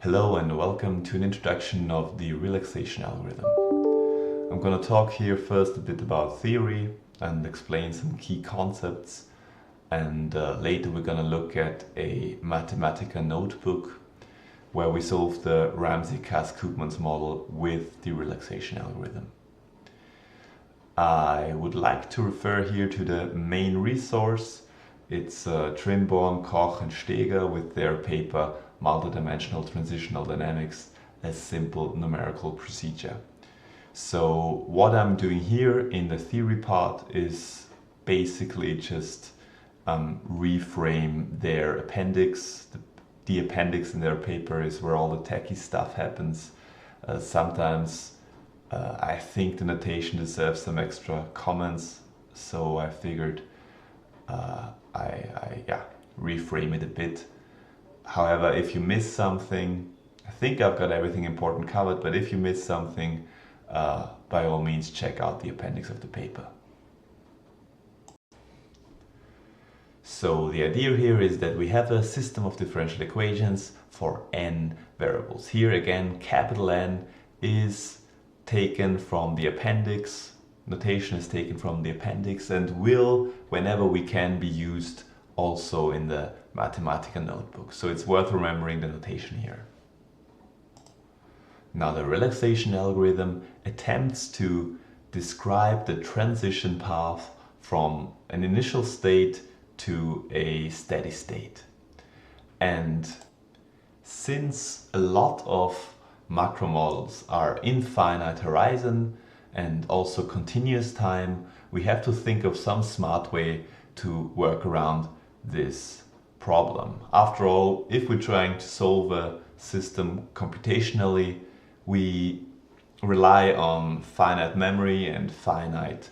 Hello and welcome to an introduction of the relaxation algorithm. I'm going to talk here first a bit about theory and explain some key concepts, and later we're going to look at a Mathematica notebook where we solve the Ramsey-Cass-Koopmans model with the relaxation algorithm. I would like to refer here to the main resource. It's Trimborn, Koch and Steger with their paper Multidimensional Transitional Dynamics, a Simple Numerical Procedure. So what I'm doing here in the theory part is basically just reframe their appendix. The appendix in their paper is where all the techie stuff happens. Sometimes I think the notation deserves some extra comments, so I figured I reframe it a bit. However, if you miss something, I think I've got everything important covered, but if you miss something, by all means check out the appendix of the paper. So the idea here is that we have a system of differential equations for n variables. Here again, capital N is taken from the appendix, notation is taken from the appendix, and will, whenever we can, be used also in the Mathematica notebook. So it's worth remembering the notation here. Now the relaxation algorithm attempts to describe the transition path from an initial state to a steady state. And since a lot of macro models are infinite horizon and also continuous time, we have to think of some smart way to work around this problem. After all, if we're trying to solve a system computationally, we rely on finite memory and finite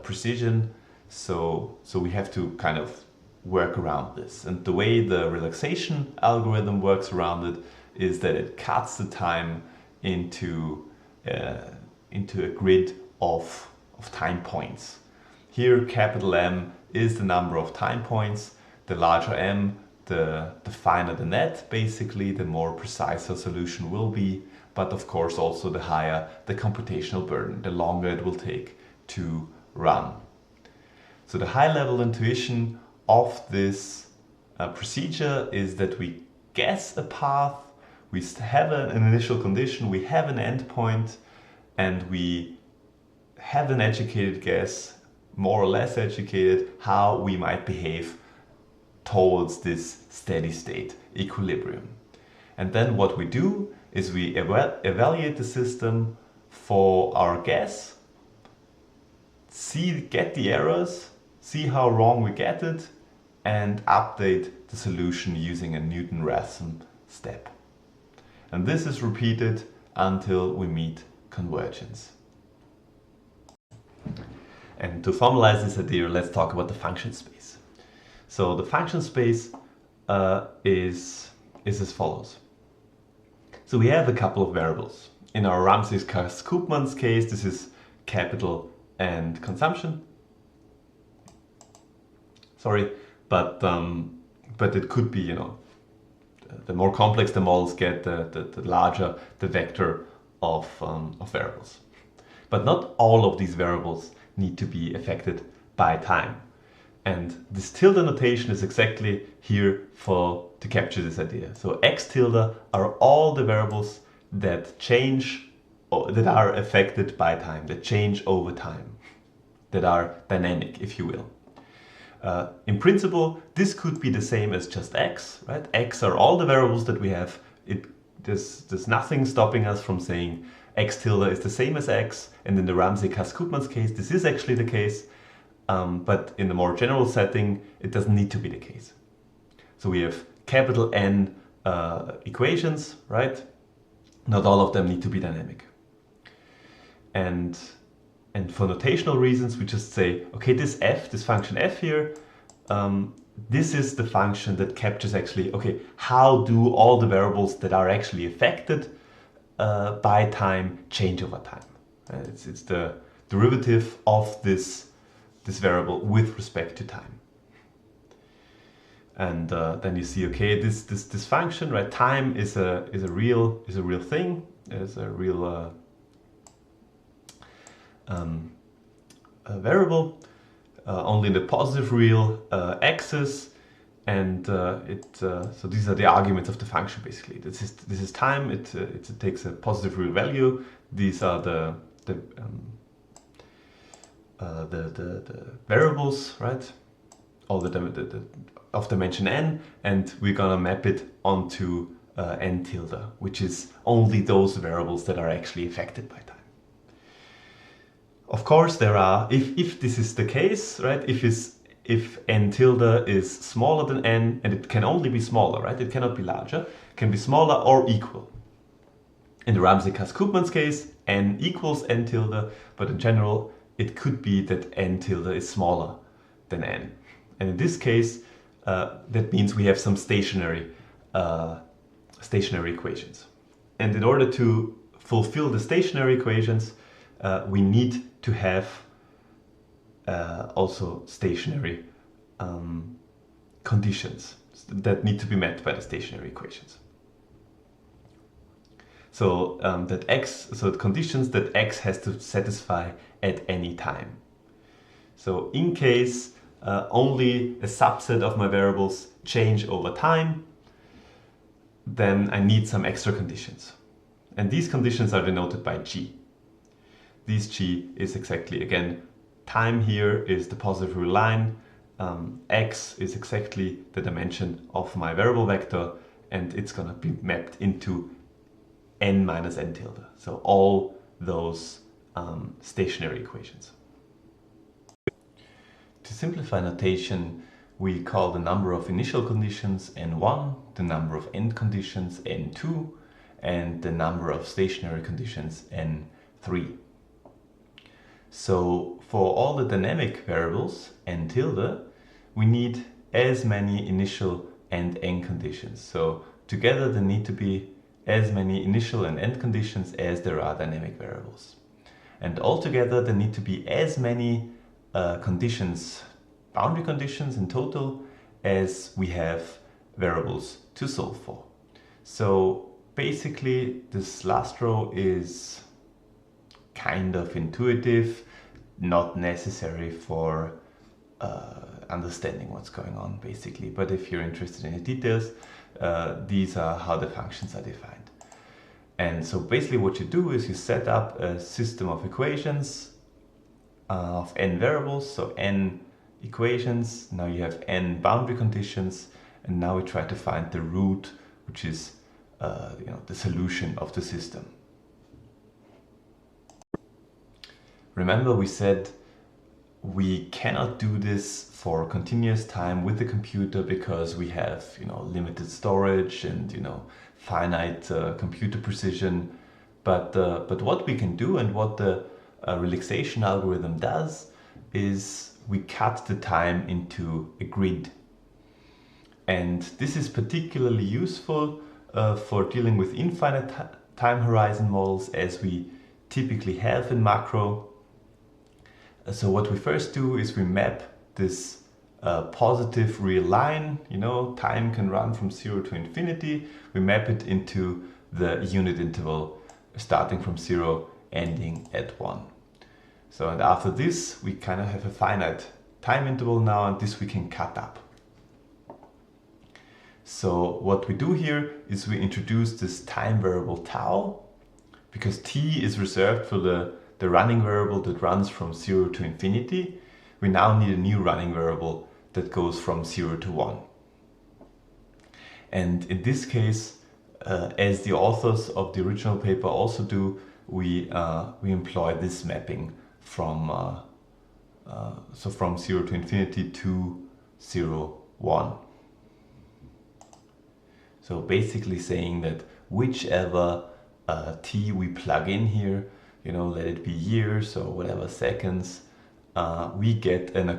precision, so we have to kind of work around this. And the way the relaxation algorithm works around it is that it cuts the time into a grid of time points. Here capital M is the number of time points. The larger M, the finer the net, basically, the more precise our solution will be, but of course also the higher the computational burden, the longer it will take to run. So the high-level intuition of this procedure is that we guess a path, we have an initial condition, we have an endpoint, and we have an educated guess, more or less educated, how we might behave towards this steady state equilibrium. And then what we do is we evaluate the system for our guess, get the errors, see how wrong we get it, and update the solution using a Newton-Raphson step. And this is repeated until we meet convergence. And to formalize this idea, let's talk about the function space. So the function space is as follows. So we have a couple of variables. In our Ramsey-Cass-Koopmans case, this is capital and consumption. Sorry, but it could be, the more complex the models get, the larger the vector of variables. But not all of these variables need to be affected by time. And this tilde notation is exactly here to capture this idea. So x tilde are all the variables that change, or that are affected by time, that change over time, that are dynamic, if you will. In principle, this could be the same as just x, right? X are all the variables that we have. There's nothing stopping us from saying x tilde is the same as x, and in the Ramsey-Cass-Koopmans case, this is actually the case. But in the more general setting, it doesn't need to be the case. So we have capital N equations, right? Not all of them need to be dynamic. And for notational reasons, we just say, okay, this function f here, this is the function that captures actually, okay, how do all the variables that are actually affected by time change over time? It's the derivative of this variable with respect to time. And then you see, okay, this function, right? Time is a real thing, is a real a variable, only in the positive real axis, and so these are the arguments of the function basically. This is time. It takes a positive real value. These are the variables, right? All the of dimension n, and we're gonna map it onto n tilde, which is only those variables that are actually affected by time. Of course, there are, if this is the case, right? If n tilde is smaller than n, and it can only be smaller, right? It cannot be larger. It can be smaller or equal. In the Ramsey-Cass-Koopmans case, n equals n tilde, but in general, it could be that n tilde is smaller than n. And in this case, that means we have some stationary equations. And in order to fulfill the stationary equations, we need to have also stationary conditions that need to be met by the stationary equations. So the conditions that x has to satisfy at any time. So in case only a subset of my variables change over time, then I need some extra conditions. And these conditions are denoted by g. This g is exactly, again, time here is the positive real line, x is exactly the dimension of my variable vector, and it's going to be mapped into n minus n tilde. So all those stationary equations. To simplify notation, we call the number of initial conditions n1, the number of end conditions n2, and the number of stationary conditions n3. So for all the dynamic variables n tilde, we need as many initial and end conditions. So together there need to be as many initial and end conditions as there are dynamic variables. And altogether there need to be as many conditions, boundary conditions in total, as we have variables to solve for. So basically this last row is kind of intuitive, not necessary for understanding what's going on basically, but if you're interested in the details, these are how the functions are defined. And so basically what you do is you set up a system of equations of n variables, so n equations, now you have n boundary conditions, and now we try to find the root, which is the solution of the system. Remember, we said we cannot do this for continuous time with the computer because we have limited storage and finite computer precision. But what we can do, and what the relaxation algorithm does, is we cut the time into a grid. And this is particularly useful for dealing with infinite time horizon models, as we typically have in macro. So what we first do is we map this positive real line, time can run from 0 to infinity. We map it into the unit interval starting from 0, ending at 1. So, and after this, we kind of have a finite time interval now, and this we can cut up. So what we do here is we introduce this time variable tau, because t is reserved for the running variable that runs from 0 to infinity. We now need a new running variable that goes from 0 to 1. And in this case, as the authors of the original paper also do, we employ this mapping from 0 to infinity to 0, 1. So basically saying that whichever t we plug in here, let it be years or whatever seconds, we get an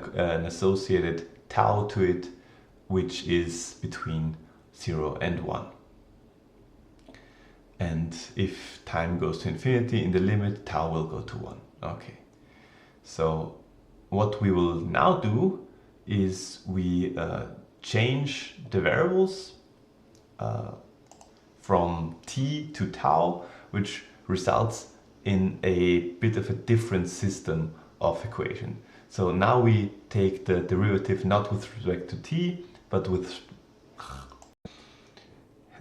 associated tau to it, which is between 0 and 1. And if time goes to infinity, in the limit, tau will go to 1. Okay. So what we will now do is we change the variables from t to tau, which results in a bit of a different system of equation. So now we take the derivative not with respect to t, but with...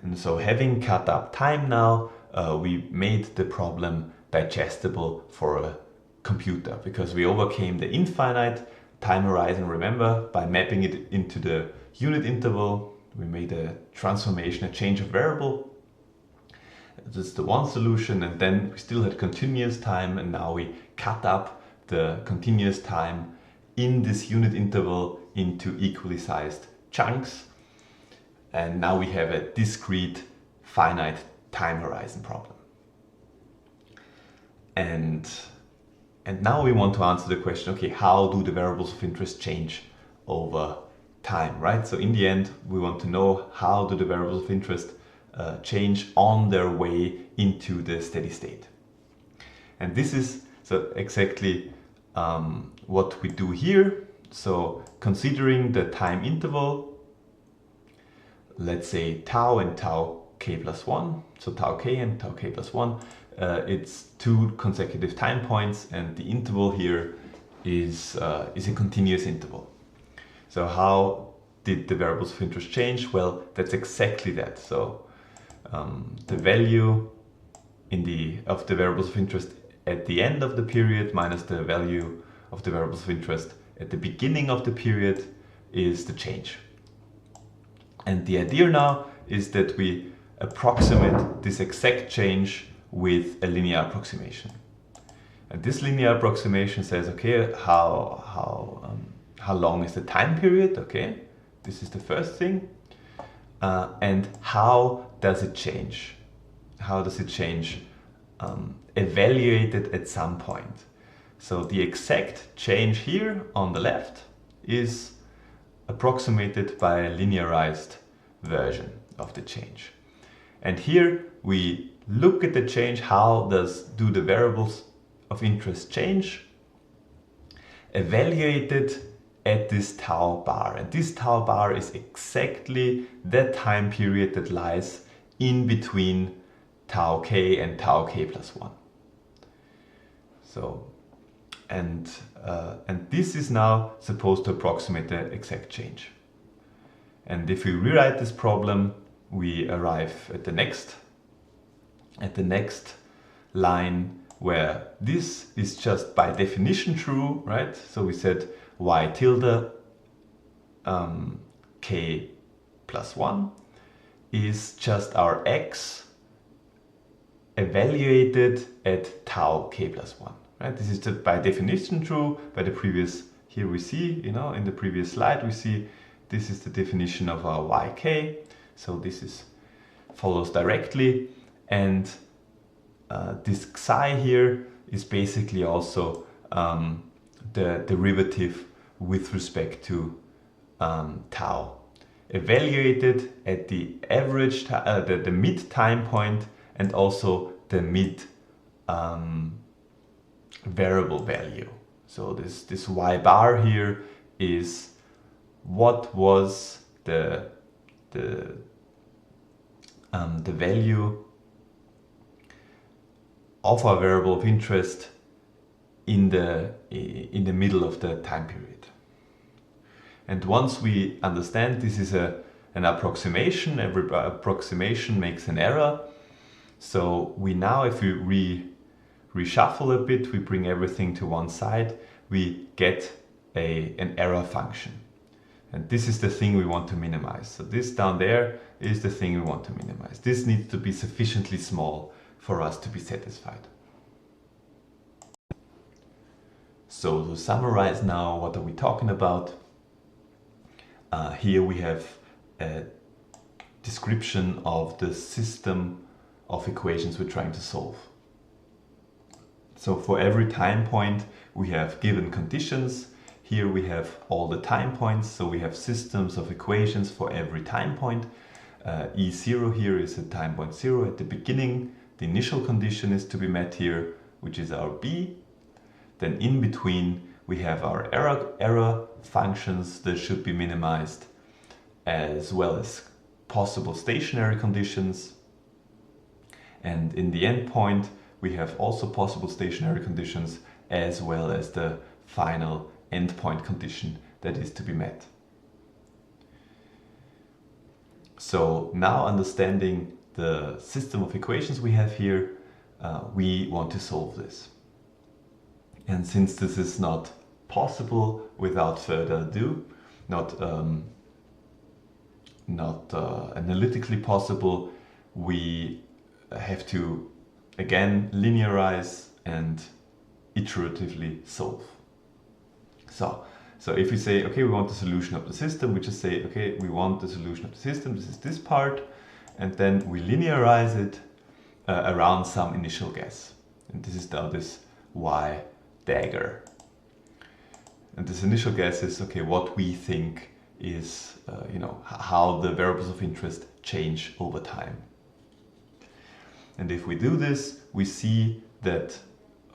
And so having cut up time now, we made the problem digestible for a computer, because we overcame the infinite time horizon, remember, by mapping it into the unit interval. We made a transformation, a change of variable. That's the one solution, and then we still had continuous time, and now we cut up the continuous time in this unit interval into equally sized chunks, and now we have a discrete finite time horizon problem. And now we want to answer the question, okay, how do the variables of interest change over time, right? So in the end, we want to know how do the variables of interest change on their way into the steady state. And this is so exactly what we do here. So considering the time interval, let's say tau and tau k plus 1, so tau k and tau k plus 1, it's 2 consecutive time points, and the interval here is a continuous interval. So how did the variables of interest change? Well, that's exactly that. So the value of the variables of interest at the end of the period minus the value of the variables of interest at the beginning of the period is the change. And the idea now is that we approximate this exact change with a linear approximation. And this linear approximation says, okay, how long is the time period? Okay, this is the first thing. And how does it change? How does it change evaluated at some point? So the exact change here on the left is approximated by a linearized version of the change. And here we look at the change, how do the variables of interest change, evaluated at this tau bar. And this tau bar is exactly that time period that lies in between tau k and tau k plus 1. So, and this is now supposed to approximate the exact change. And if we rewrite this problem, we arrive at the next line, where this is just by definition true, right? So we said y tilde k plus 1 is just our x evaluated at tau k plus 1, right? This is just by definition true. By the previous, here we see, in the previous slide, we see this is the definition of our yk. So this follows directly, and this psi here is basically also the derivative with respect to tau, evaluated at the average, the mid time point, and also the mid variable value. So this y bar here is what was the value of our variable of interest in the middle of the time period. And once we understand this is an approximation, every approximation makes an error. So we now, if we reshuffle a bit, we bring everything to one side, we get an error function. And this is the thing we want to minimize. So this down there is the thing we want to minimize. This needs to be sufficiently small for us to be satisfied. So to summarize now, what are we talking about? Here we have a description of the system of equations we're trying to solve. So for every time point we have given conditions. Here we have all the time points, so we have systems of equations for every time point. E0 here is a time point 0 at the beginning. The initial condition is to be met here, which is our b. Then in between we have our error functions that should be minimized. as well as possible stationary conditions. And in the endpoint, we have also possible stationary conditions as well as the final endpoint condition that is to be met. So now, understanding the system of equations we have here, we want to solve this. And since this is not possible without further ado, not analytically possible, we have to again linearize and iteratively solve. So if we say, okay, we want the solution of the system, we just say, okay, we want the solution of the system, this is this part, and then we linearize it around some initial guess. And this is now this y dagger. And this initial guess is, okay, what we think is, how the variables of interest change over time. And if we do this, we see that,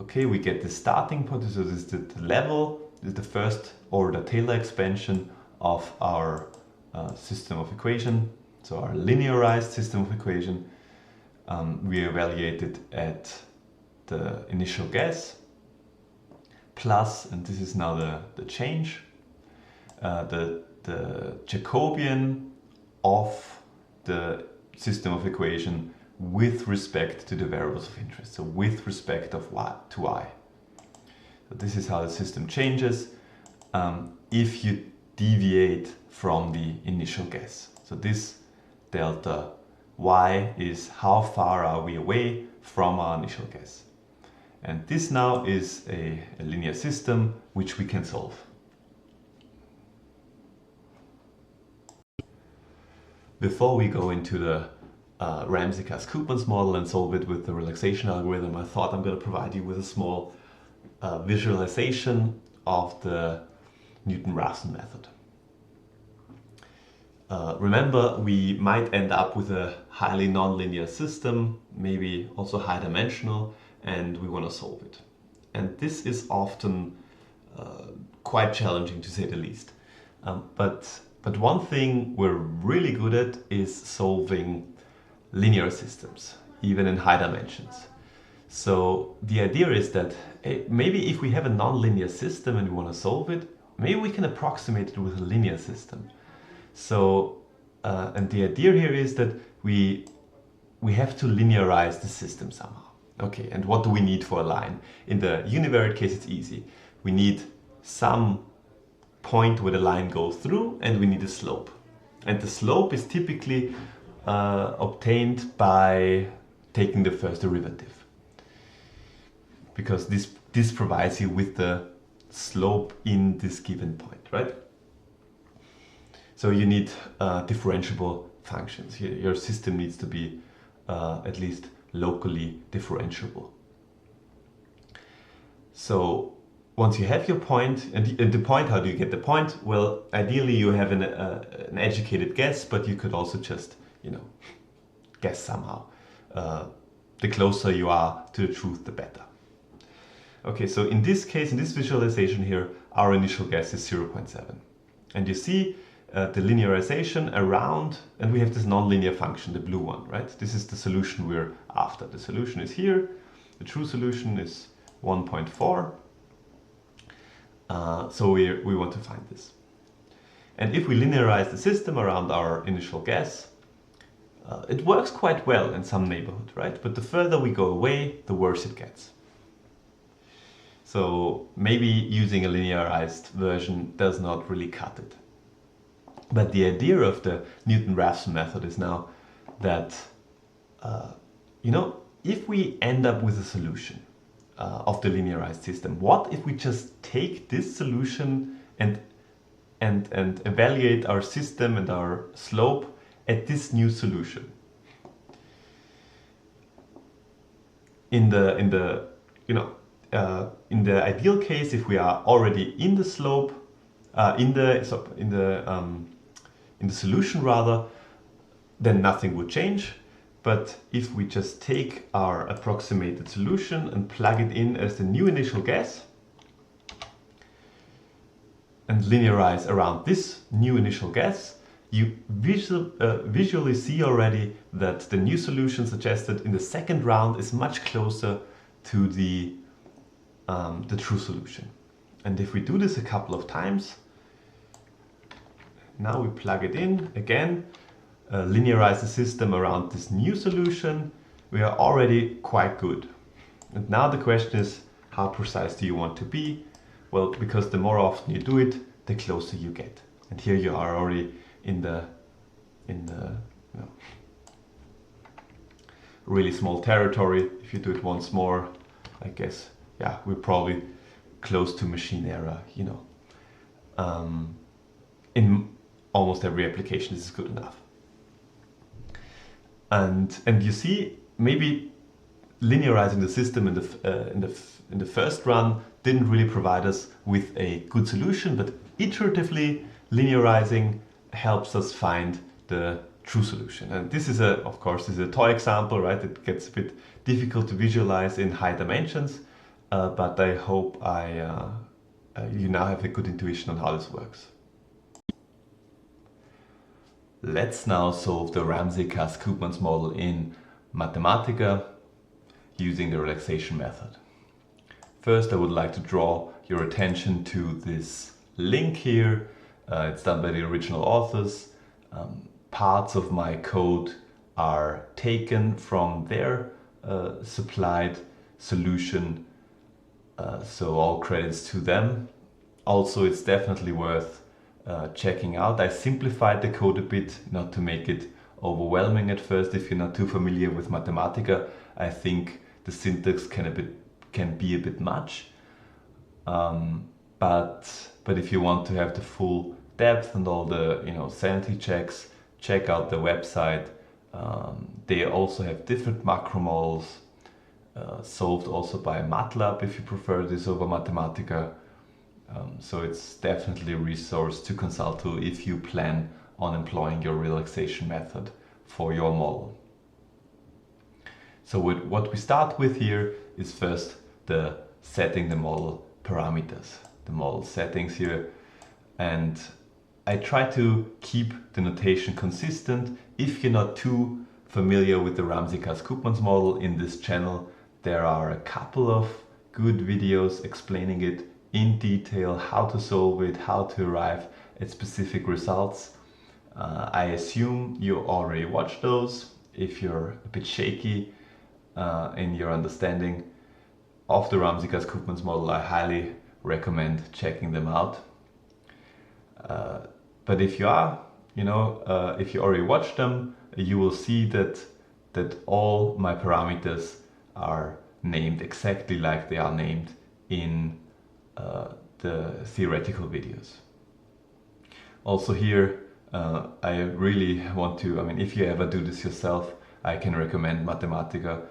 okay, we get the starting point, so this is the level, this is the first order Taylor expansion of our system of equation, so our linearized system of equation. We evaluate it at the initial guess, plus, and this is now the change, the Jacobian of the system of equation with respect to the variables of interest, so with respect of y to y. So this is how the system changes if you deviate from the initial guess. So this delta y is how far are we away from our initial guess. And this now is a linear system which we can solve. Before we go into the Ramsey-Cass-Koopmans model and solve it with the relaxation algorithm, I thought I'm going to provide you with a small visualization of the Newton-Raphson method. Remember, we might end up with a highly nonlinear system, maybe also high dimensional, and we want to solve it. And this is often quite challenging, to say the least. But one thing we're really good at is solving linear systems, even in high dimensions. So the idea is that maybe if we have a nonlinear system and we want to solve it, maybe we can approximate it with a linear system. So, and the idea here is that we have to linearize the system somehow. Okay, and what do we need for a line? In the univariate case, it's easy. We need some point where the line goes through, and we need a slope. And the slope is typically obtained by taking the first derivative, because this provides you with the slope in this given point, right? So you need differentiable functions. Your system needs to be at least locally differentiable. So once you have your point, and the point, how do you get the point? Well, ideally you have an educated guess, but you could also just, guess somehow. The closer you are to the truth, the better. Okay, so in this case, in this visualization here, our initial guess is 0.7. And you see the linearization around, and we have this nonlinear function, the blue one, right? This is the solution we're after. The solution is here. The true solution is 1.4. So we want to find this. And if we linearize the system around our initial guess, it works quite well in some neighborhood, right? But the further we go away, the worse it gets. So maybe using a linearized version does not really cut it. But the idea of the Newton-Raphson method is now that, if we end up with a solution of the linearized system, what if we just take this solution and evaluate our system and our slope at this new solution? In the ideal case, if we are already in the slope, in the solution rather, then nothing would change. But if we just take our approximated solution and plug it in as the new initial guess and linearize around this new initial guess, you visually see already that the new solution suggested in the second round is much closer to the true solution. And if we do this a couple of times, now we plug it in again, linearize the system around this new solution, we are already quite good. And now the question is, how precise do you want to be? Well, because the more often you do it, the closer you get. And here you are already in the really small territory. If you do it once more, I guess, yeah, we're probably close to machine error, you know. In almost every application, this is good enough. And you see, maybe linearizing the system in the first run didn't really provide us with a good solution, but iteratively linearizing helps us find the true solution. And this is of course, a toy example, right? It gets a bit difficult to visualize in high dimensions, but I hope you now have a good intuition on how this works. Let's now solve the Ramsey-Cass-Koopmans model in Mathematica using the relaxation method. First, I would like to draw your attention to this link here. It's done by the original authors. Parts of my code are taken from their supplied solution, so all credits to them. Also, it's definitely worth checking out. I simplified the code a bit, not to make it overwhelming at first. If you're not too familiar with Mathematica, I think the syntax can be a bit much. But if you want to have the full depth and all the sanity checks, check out the website. They also have different macro models, solved also by MATLAB if you prefer this over Mathematica. So it's definitely a resource to consult to if you plan on employing your relaxation method for your model. So what we start with here is first setting the model parameters, the model settings here. And I try to keep the notation consistent. If you're not too familiar with the Ramsey-Cass-Koopmans model in this channel, there are a couple of good videos explaining it in detail, how to solve it, how to arrive at specific results. I assume you already watched those. If you're a bit shaky in your understanding of the Ramsey-Cass-Koopmans model, I highly recommend checking them out. But if you are, if you already watched them, you will see that all my parameters are named exactly like they are named in the theoretical videos. Also here, I really want to, if you ever do this yourself, I can recommend Mathematica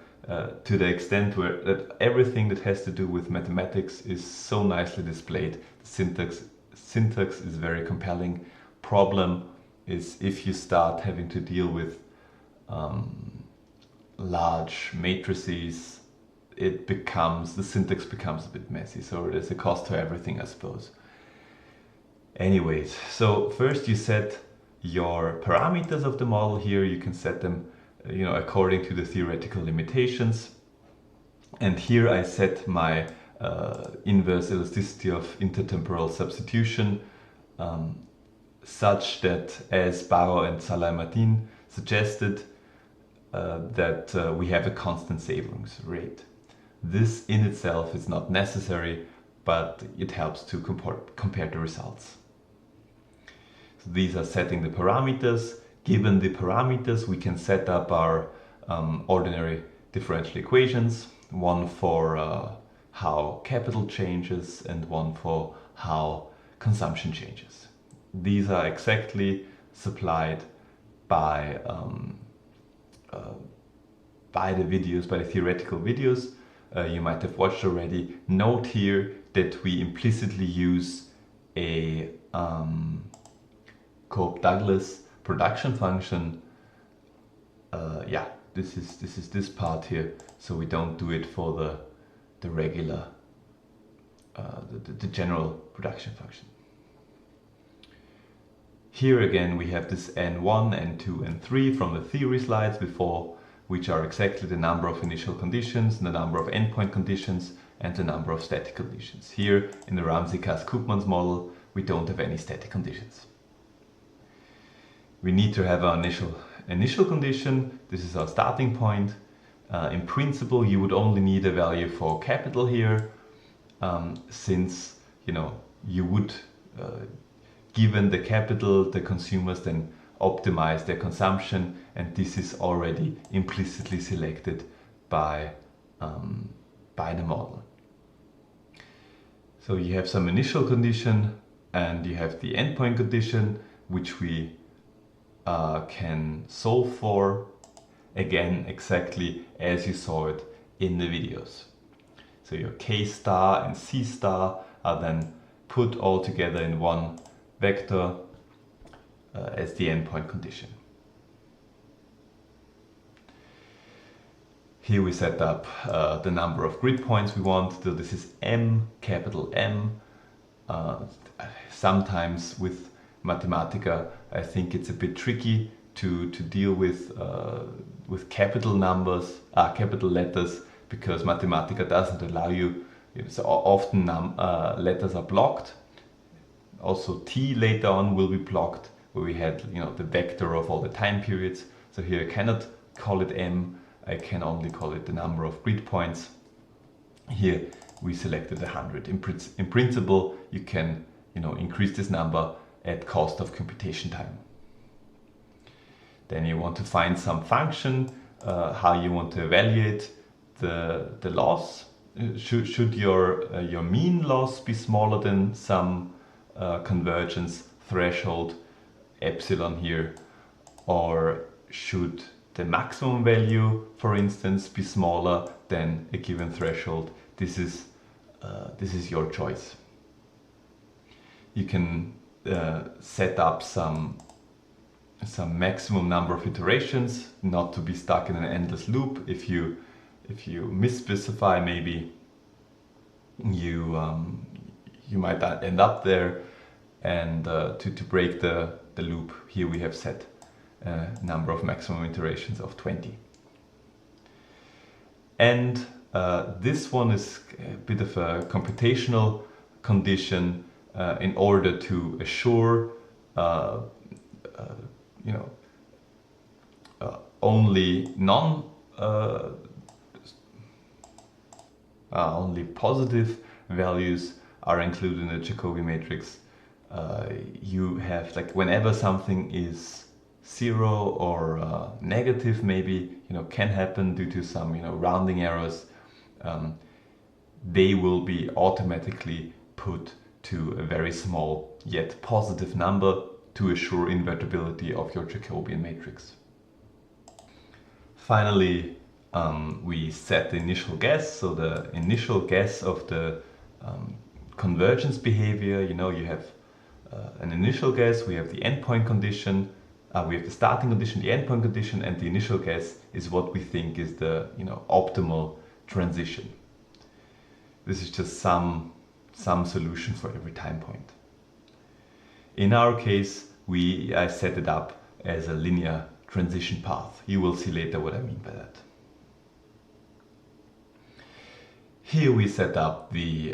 to the extent that everything that has to do with mathematics is so nicely displayed. The syntax is very compelling. Problem is if you start having to deal with large matrices, the syntax becomes a bit messy. So there's a cost to everything, I suppose. Anyways, so first you set your parameters of the model here. You can set them according to the theoretical limitations. And here I set my inverse elasticity of intertemporal substitution such that, as Barrow and Salah-Martin suggested, that we have a constant Saverings rate. This in itself is not necessary, but it helps to compare the results. So these are setting the parameters. Given the parameters, we can set up our ordinary differential equations, one for how capital changes and one for how consumption changes. These are exactly supplied by the videos, by the theoretical videos you might have watched already. Note here that we implicitly use a Cope-Douglas production function. This is this part here, so we don't do it for the regular the general production function. Here again we have this n1, n2, n3 from the theory slides before, which are exactly the number of initial conditions, the number of endpoint conditions, and the number of static conditions. Here in the Ramsey-Cass-Koopmans model, we don't have any static conditions. We need to have our initial condition. This is our starting point. In principle, you would only need a value for capital here, since you would, given the capital, the consumers then optimize their consumption, and this is already implicitly selected by the model. So you have some initial condition and you have the endpoint condition, which we can solve for, again exactly as you saw it in the videos. So your K star and C star are then put all together in one vector as the endpoint condition. Here we set up the number of grid points we want. So this is M, capital M. Sometimes with Mathematica, I think it's a bit tricky to deal with capital numbers, capital letters, because Mathematica doesn't allow you. So often letters are blocked. Also T later on will be blocked, where we had the vector of all the time periods. So here I cannot call it M, I can only call it the number of grid points. Here we selected 100. In principle, you can increase this number at cost of computation time. Then you want to find some function, how you want to evaluate the loss. Should your mean loss be smaller than some convergence threshold epsilon here, or should the maximum value, for instance, be smaller than a given threshold? This is your choice. You can set up some maximum number of iterations, not to be stuck in an endless loop. If you misspecify, maybe you might end up there. And to break the loop, here we have set a number of maximum iterations of 20. And this one is a bit of a computational condition in order to assure only only positive values are included in the Jacobi matrix. You have, like, whenever something is 0 or negative, maybe can happen due to some rounding errors, they will be automatically put to a very small yet positive number to assure invertibility of your Jacobian matrix. Finally, we set the initial guess. So the initial guess of the convergence behavior, you have an initial guess, we have the endpoint condition, we have the starting condition, the endpoint condition, and the initial guess is what we think is the optimal transition. This is just some solution for every time point. In our case, I set it up as a linear transition path. You will see later what I mean by that. Here we set up the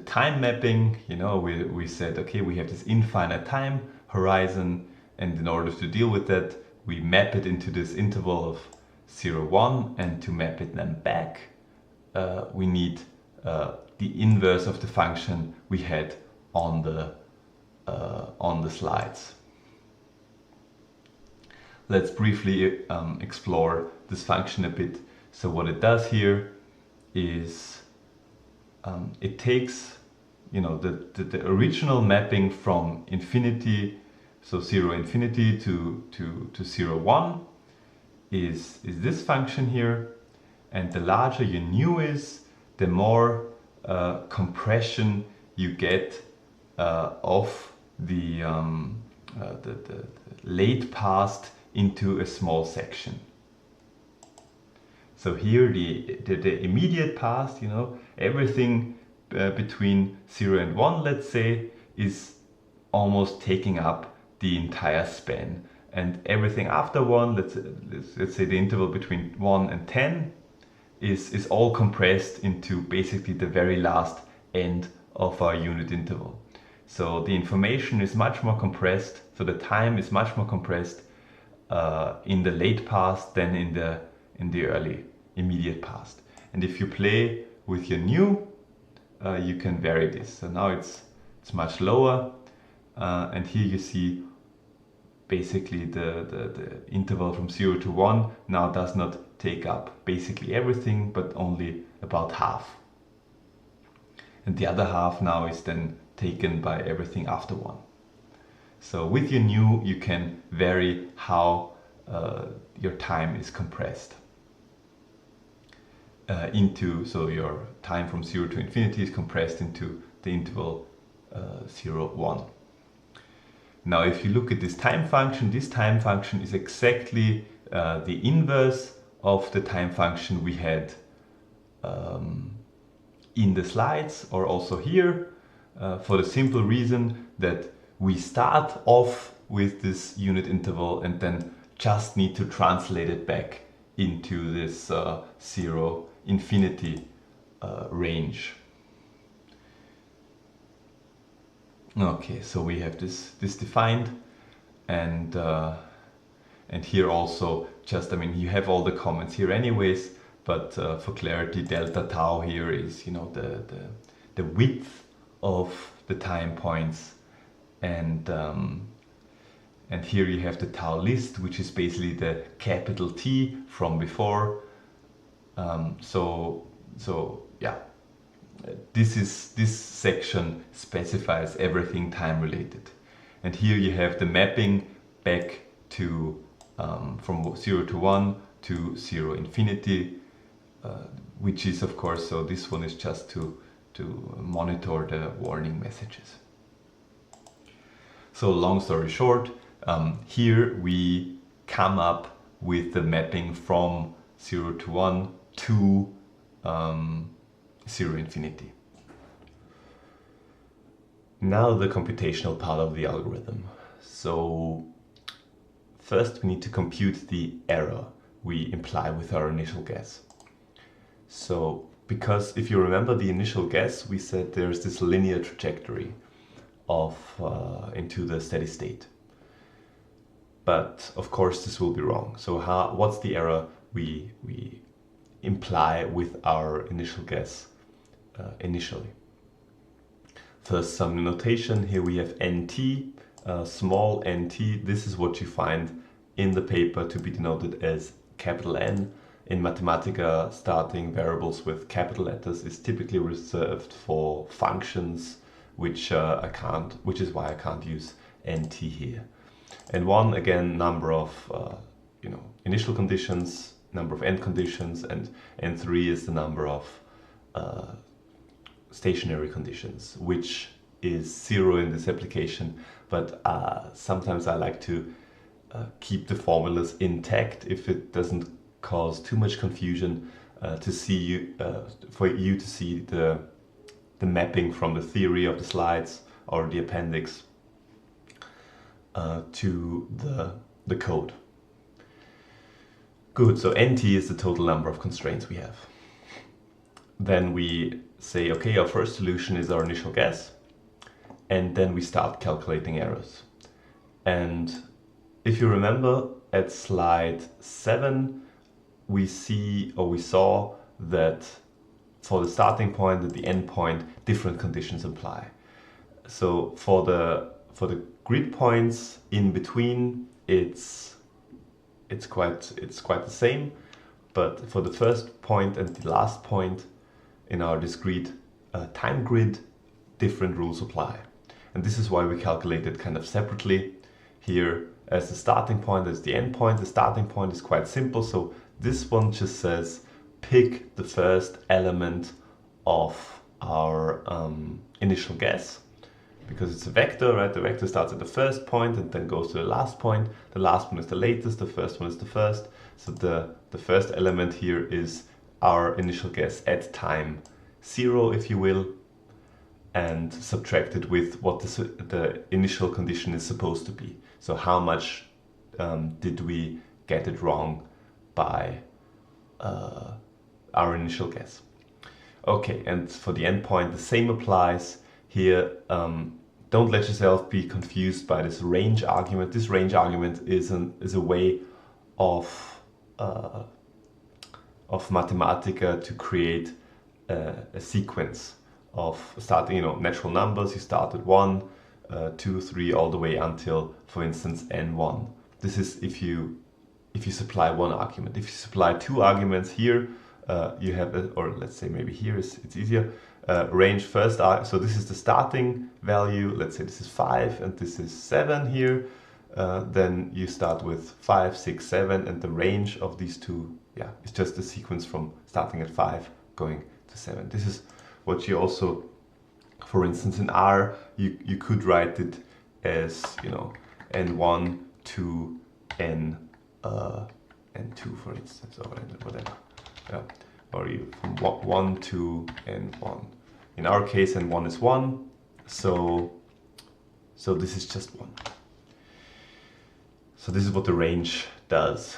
time mapping. We said, okay, we have this infinite time horizon, and in order to deal with that, we map it into this interval of 0, 1, and to map it then back, we need the inverse of the function we had on the slides. Let's briefly explore this function a bit. So what it does here is it takes the original mapping from infinity, so 0 infinity to 0 1 is this function here, and the larger your nu is, the more compression you get of the late past into a small section. So here the immediate past, everything between 0 and 1, let's say, is almost taking up the entire span. And everything after 1, let's say the interval between 1 and 10, is all compressed into basically the very last end of our unit interval. So the information is much more compressed, so the time is much more compressed in the late past than in the early immediate past. And if you play with your new, you can vary this. So now it's much lower, and here you see basically the interval from 0 to 1 now does not take up basically everything, but only about half. And the other half now is then taken by everything after 1. So with your new, you can vary how your time is compressed so your time from 0 to infinity is compressed into the interval 0, 1. Now if you look at this time function is exactly the inverse of the time function we had in the slides, or also here, for the simple reason that we start off with this unit interval and then just need to translate it back into this 0 infinity range. Okay, so we have this defined, and here also just, I mean, you have all the comments here anyways, but for clarity, delta tau here is, you know, the width of the time points, and here you have the tau list, which is basically the capital T from before. So yeah, this section specifies everything time related, and here you have the mapping back to from 0 to 1 to 0 infinity, which is of course, so this one is just to monitor the warning messages. So long story short, here we come up with the mapping from 0 to 1 to 0 infinity. Now the computational part of the algorithm. So first we need to compute the error we imply with our initial guess. So because if you remember the initial guess, we said there's this linear trajectory of into the steady state. But of course this will be wrong. So what's the error we imply with our initial guess initially? First, some notation. Here we have nt, small nt. This is what you find in the paper to be denoted as capital N. In Mathematica, starting variables with capital letters is typically reserved for functions, which is why I can't use nt here. And 1, again, number of initial conditions, number of end conditions, and n3 is the number of stationary conditions, which is 0 in this application, but sometimes I like to keep the formulas intact if it doesn't cause too much confusion, for you to see the mapping from the theory of the slides or the appendix to the code. Good, so nt is the total number of constraints we have. Then we say, okay, our first solution is our initial guess, and then we start calculating errors. And if you remember at slide 7, we saw that for the starting point and the end point, different conditions apply. So for the grid points in between, it's quite the same, but for the first point and the last point in our discrete time grid, different rules apply. And this is why we calculate it kind of separately. Here, as the starting point, as the end point, the starting point is quite simple. So this one just says pick the first element of our initial guess, because it's a vector, right? The vector starts at the first point and then goes to the last point. The last one is the latest, the first one is the first. So the first element here is our initial guess at time 0, if you will. and subtract it with what the initial condition is supposed to be. So how much did we get it wrong by our initial guess? Okay, and for the endpoint, the same applies here. Don't let yourself be confused by this range argument. This range argument is a way of Mathematica to create a sequence of starting, natural numbers. You start at 1, 2, 3, all the way until, for instance, n1. This is if you supply one argument. If you supply two arguments here, you have, or let's say maybe here it's easier. Range first, so this is the starting value. Let's say this is 5 and this is 7 here. Then you start with 5, 6, 7, and the range of these two, is just a sequence from starting at 5 going to 7. This is what you also, for instance, in R, you could write it as, n1 to n2, for instance, or whatever. Or you from 1 to n1. In our case, n1 is 1, so this is just 1. So this is what the range does.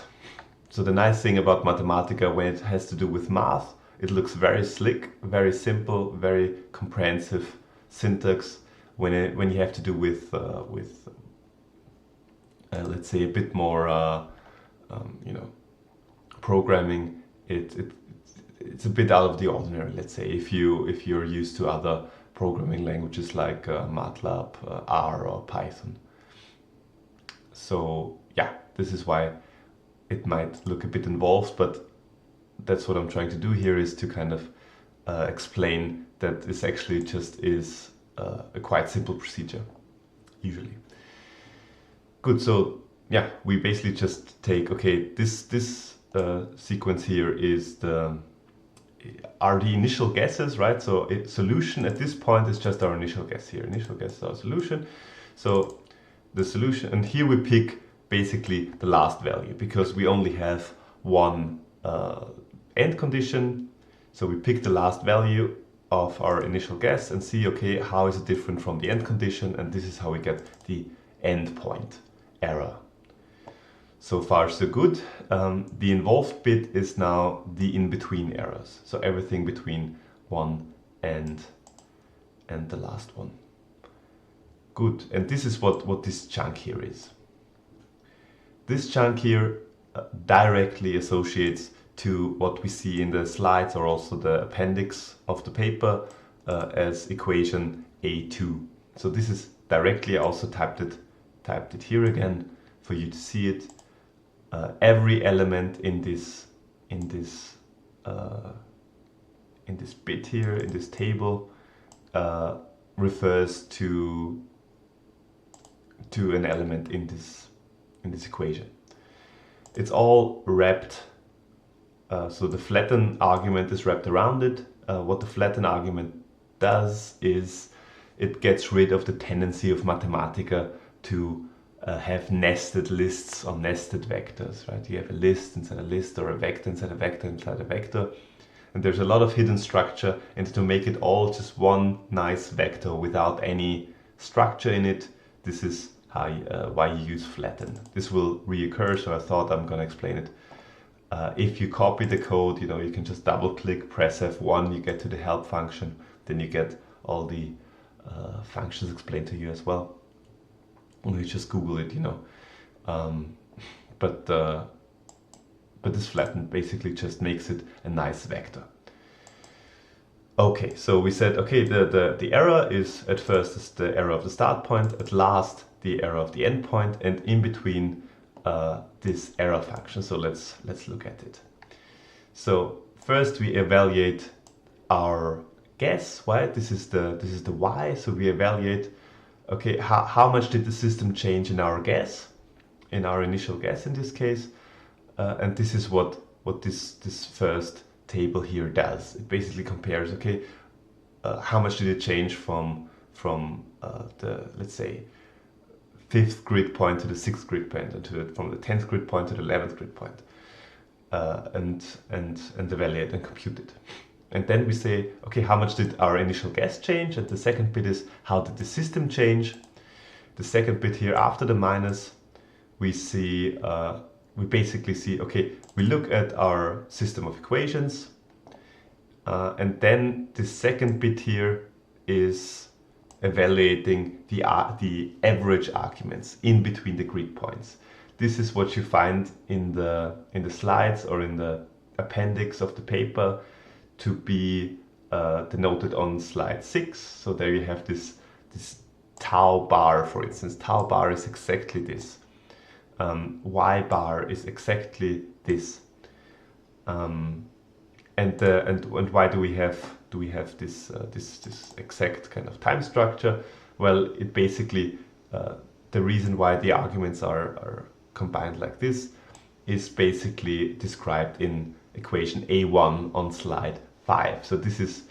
So the nice thing about Mathematica, when it has to do with math, it looks very slick, very simple, very comprehensive syntax. When you have to do with let's say a bit more programming, it's a bit out of the ordinary. Let's say if you're used to other programming languages like MATLAB, R, or Python. So this is why it might look a bit involved, but that's what I'm trying to do here, is to kind of explain that this actually just is a quite simple procedure, usually. Good, so we basically just take, this sequence here are the initial guesses, right? So a solution at this point is just our initial guess here. Initial guess is our solution. So the solution, and here we pick basically the last value, because we only have one end condition. So we pick the last value of our initial guess and see, how is it different from the end condition? And this is how we get the endpoint error. So far, so good. The involved bit is now the in-between errors. So everything between 1 and the last one. Good. And this is what this chunk here is. This chunk here directly associates to what we see in the slides, or also the appendix of the paper, as equation A2. So this is directly, I also typed it here again for you to see it. Every element in this bit here, in this table, refers to an element in this equation. It's all wrapped, so the flatten argument is wrapped around it. What the flatten argument does is it gets rid of the tendency of Mathematica to have nested lists or nested vectors, right? You have a list inside a list, or a vector inside a vector inside a vector. And there's a lot of hidden structure, and to make it all just one nice vector without any structure in it, this is how why you use flatten. This will reoccur, so I thought I'm going to explain it. If you copy the code, you can just double click, press F1, you get to the help function, then you get all the functions explained to you as well. Or you just Google it, but this flatten basically just makes it a nice vector. Okay, so we said, the error is at first is the error of the start point, at last the error of the end point, and in between this error function. So let's look at it. So first we evaluate our guess, right? This is the y. So we evaluate, how much did the system change in our guess, in our initial guess in this case, and this is what this first table here does. It basically compares, how much did it change from the, let's say, 5th grid point to the 6th grid point, and from the 10th grid point to the 11th grid point, and evaluate and compute it. And then we say, okay, how much did our initial guess change? And the second bit is, how did the system change? The second bit here, after the minus, we see, we basically see, okay, we look at our system of equations, and then the second bit here is evaluating the average arguments in between the grid points. This is what you find in the slides or in the appendix of the paper, to be denoted on slide 6. So there you have this tau bar, for instance. Tau bar is exactly this. Y bar is exactly this. And why do we have this this exact kind of time structure? Well, it basically the reason why the arguments are combined like this is basically described in equation A1 on slide 5. So this is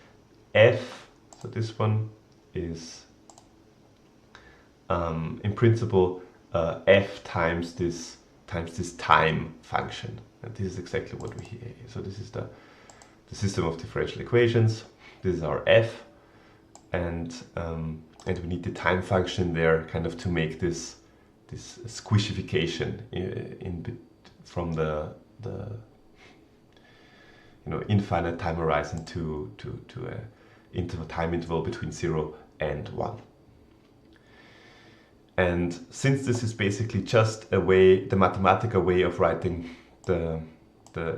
f. So this one is in principle f times this time function, and this is exactly what we hear. So this is the system of differential equations. This is our f, and we need the time function there, kind of to make this squishification from the infinite time horizon to a time interval between 0 and 1. And since this is basically just the mathematical way of writing the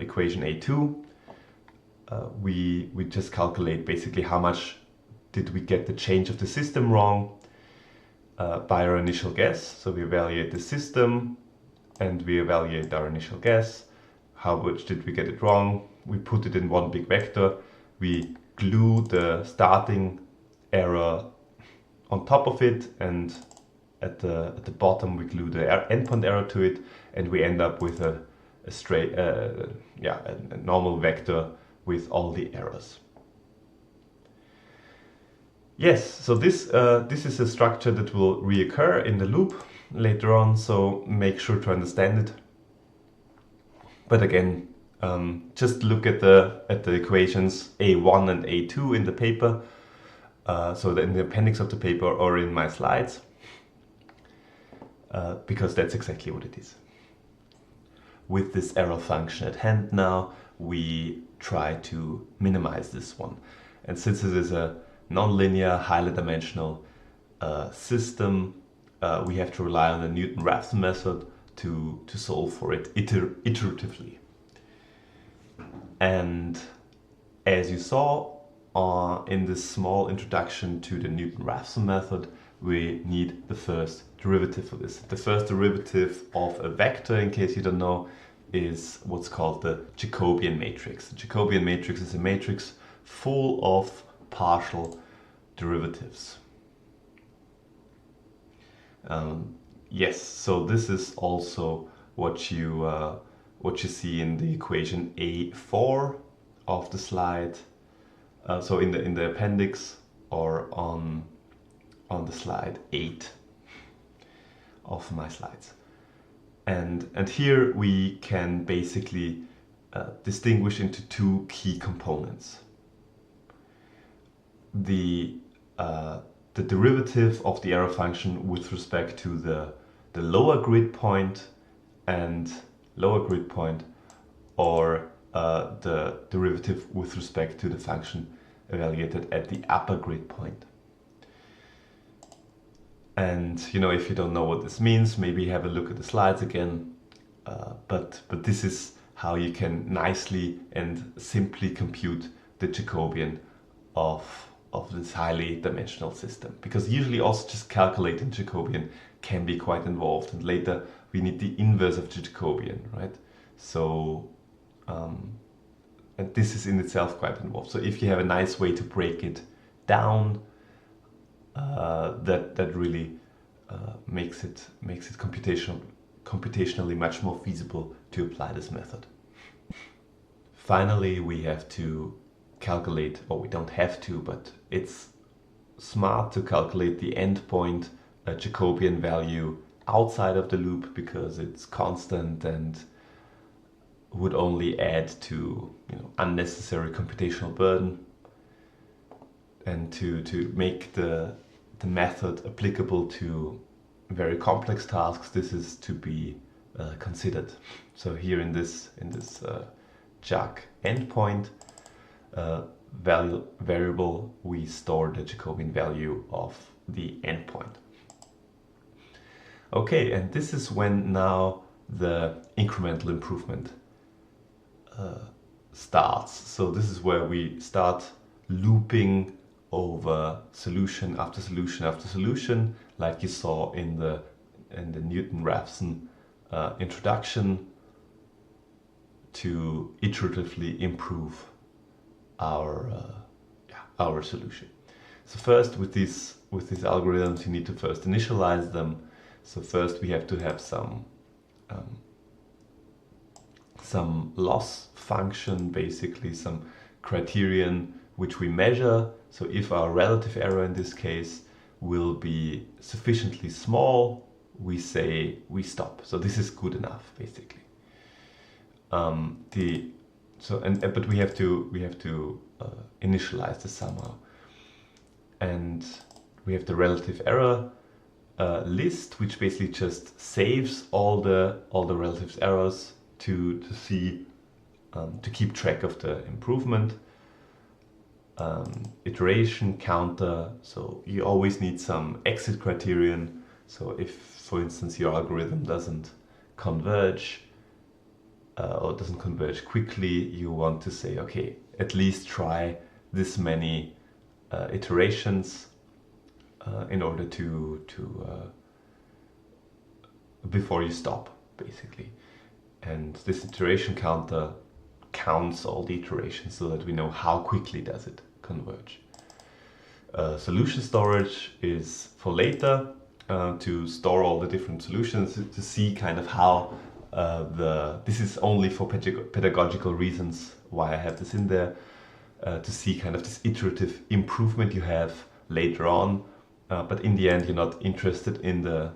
equation A2, we just calculate basically how much did we get the change of the system wrong by our initial guess. So we evaluate the system and we evaluate our initial guess. How much did we get it wrong? We put it in one big vector. We glue the starting error on top of it, and at the bottom we glue the endpoint error to it, and we end up with a straight a normal vector with all the errors. Yes, so this is a structure that will reoccur in the loop later on, so make sure to understand it. But again, just look at the equations A1 and A2 in the paper, so in the appendix of the paper or in my slides, because that's exactly what it is. With this error function at hand now, we try to minimize this one. And since it is a nonlinear, highly dimensional system, we have to rely on the Newton-Raphson method to solve for it iteratively. And as you saw in this small introduction to the Newton-Raphson method, we need the first derivative for this. The first derivative of a vector, in case you don't know, is what's called the Jacobian matrix. The Jacobian matrix is a matrix full of partial derivatives. Yes, so this is also what you see in the equation A4 of the slide. So in the appendix, or on the slide 8 of my slides. And here we can basically distinguish into two key components. The derivative of the error function with respect to the lower grid point or the derivative with respect to the function evaluated at the upper grid point. And if you don't know what this means, maybe have a look at the slides again. But this is how you can nicely and simply compute the Jacobian of this highly dimensional system. Because usually also just calculating Jacobian can be quite involved, and later we need the inverse of Jacobian, right? So, and this is in itself quite involved. So if you have a nice way to break it down, that really makes it computationally much more feasible to apply this method. Finally, we have to calculate, or we don't have to, but it's smart to calculate the endpoint Jacobian value outside of the loop, because it's constant and would only add to unnecessary computational burden, and to make the method applicable to very complex tasks, this is to be considered. So here in this JAC endpoint variable, we store the Jacobian value of the endpoint. Okay, and this is when now the incremental improvement starts. So this is where we start looping over solution after solution after solution, like you saw in the Newton-Raphson introduction, to iteratively improve our solution. So first, with these algorithms, you need to first initialize them. So first we have to have some loss function, basically some criterion which we measure. So if our relative error in this case will be sufficiently small, we say we stop. So this is good enough, basically. But we have to initialize this somehow, and we have the relative error list, which basically just saves all the relative errors to see to keep track of the improvement. Iteration counter, so you always need some exit criterion. So if, for instance, your algorithm doesn't converge or doesn't converge quickly, you want to say, okay, at least try this many iterations in order to before you stop, basically. And this iteration counter counts all the iterations so that we know how quickly does it converge. Solution storage is for later, to store all the different solutions, to see kind of how this is only for pedagogical reasons why I have this in there, to see kind of this iterative improvement you have later on, but in the end you're not interested in the